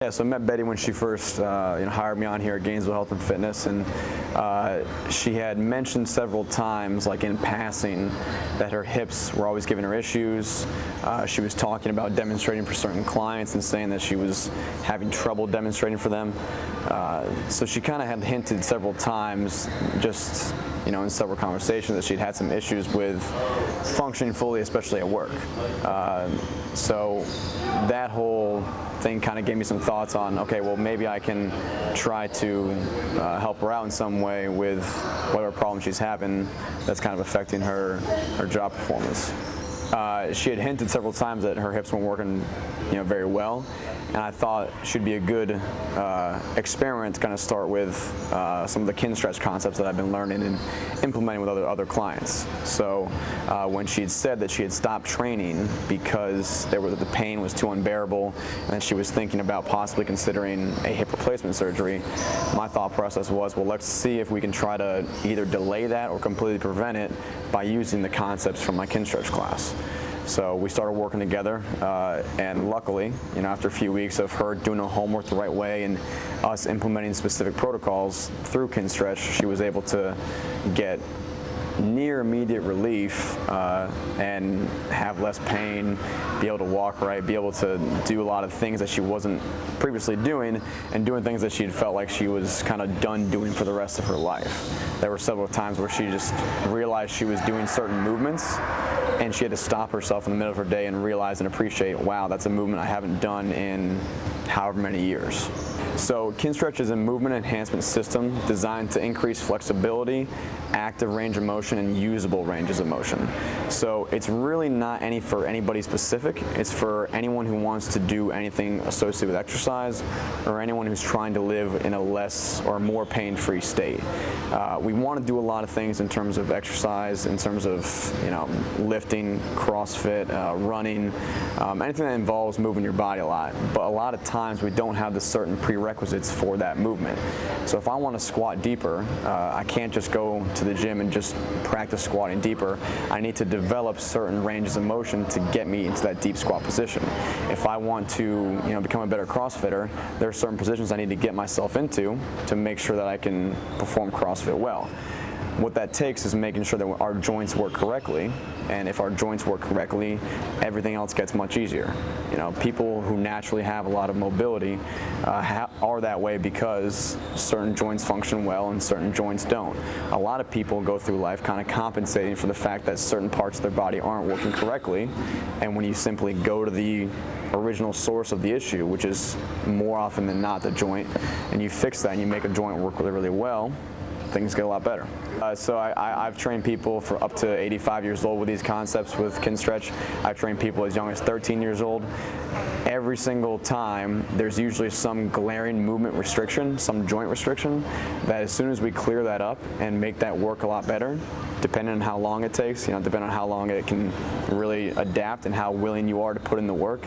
Yeah, so I met Betty when she first hired me on here at Gainesville Health and Fitness, and she had mentioned several times, like in passing, that her hips were always giving her issues. She was talking about demonstrating for certain clients and saying that she was having trouble demonstrating for them. So she kind of had hinted several times, just in several conversations, that she'd had some issues with functioning fully, especially at work. So that whole thing kind of gave me some thoughts on, okay, well, maybe I can try to help her out in some way with whatever problem she's having that's kind of affecting her job performance. She had hinted several times that her hips weren't working very well, and I thought she'd be a good experiment to kind of start with some of the Kinstretch concepts that I've been learning and implementing with other clients. So when she had said that she had stopped training because the pain was too unbearable and that she was thinking about possibly considering a hip replacement surgery, my thought process was, well, let's see if we can try to either delay that or completely prevent it by using the concepts from my Kinstretch class. So we started working together, and luckily, after a few weeks of her doing her homework the right way and us implementing specific protocols through Kinstretch, she was able to get near immediate relief and have less pain, be able to walk right, be able to do a lot of things that she wasn't previously doing, and doing things that she had felt like she was kind of done doing for the rest of her life. There were several times where she just realized she was doing certain movements and she had to stop herself in the middle of her day and realize and appreciate, wow, that's a movement I haven't done in however many years. So Kinstretch is a movement enhancement system designed to increase flexibility, active range of motion, and usable ranges of motion. So it's really not for anybody specific. It's for anyone who wants to do anything associated with exercise, or anyone who's trying to live in a less or more pain-free state. We want to do a lot of things in terms of exercise, in terms of lifting, CrossFit, running, anything that involves moving your body a lot. But a lot of times we don't have the certain prerequisites for that movement. So if I want to squat deeper, I can't just go to the gym and just practice squatting deeper. I need to develop certain ranges of motion to get me into that deep squat position. If I want to become a better CrossFitter, there are certain positions I need to get myself into to make sure that I can perform CrossFit well. What that takes is making sure that our joints work correctly, and if our joints work correctly, everything else gets much easier. People who naturally have a lot of mobility are that way because certain joints function well and certain joints don't. A lot of people go through life kind of compensating for the fact that certain parts of their body aren't working correctly, and when you simply go to the original source of the issue, which is more often than not the joint, and you fix that and you make a joint work really, really well, things get a lot better. So I've trained people for up to 85 years old with these concepts with Kinstretch. I've trained people as young as 13 years old. Every single time, there's usually some glaring movement restriction, some joint restriction, that as soon as we clear that up and make that work a lot better, depending on how long it takes, depending on how long it can really adapt and how willing you are to put in the work,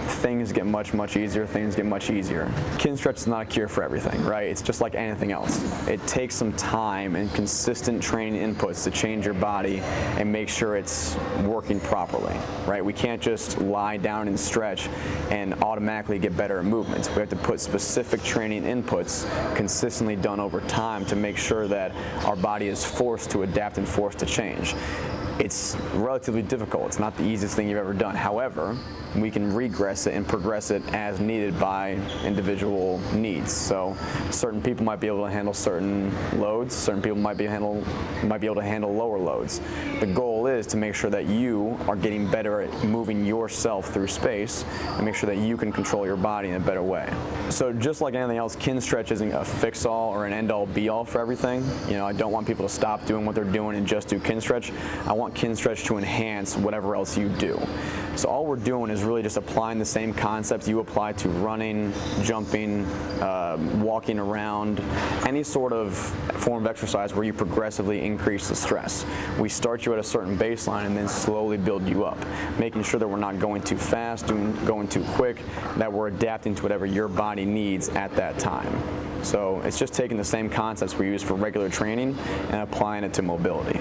things get much, much easier, things get much easier. Kinstretch is not a cure for everything, right? It's just like anything else. It takes some time and consistent training inputs to change your body and make sure it's working properly, right? We can't just lie down and stretch and automatically get better at movements. We have to put specific training inputs consistently done over time to make sure that our body is forced to adapt and forced to change. It's relatively difficult. It's not the easiest thing you've ever done. However, we can regress it and progress it as needed by individual needs. So certain people might be able to handle certain loads, certain people might be able to handle lower loads. The goal is to make sure that you are getting better at moving yourself through space and make sure that you can control your body in a better way. So just like anything else, Kinstretch isn't a fix-all or an end-all be-all for everything. I don't want people to stop doing what they're doing and just do Kinstretch. I want Kinstretch to enhance whatever else you do. So all we're doing is really just applying the same concepts you apply to running, jumping, walking around, any sort of form of exercise where you progressively increase the stress. We start you at a certain baseline and then slowly build you up, making sure that we're not going too fast, going too quick, that we're adapting to whatever your body needs at that time. So it's just taking the same concepts we use for regular training and applying it to mobility.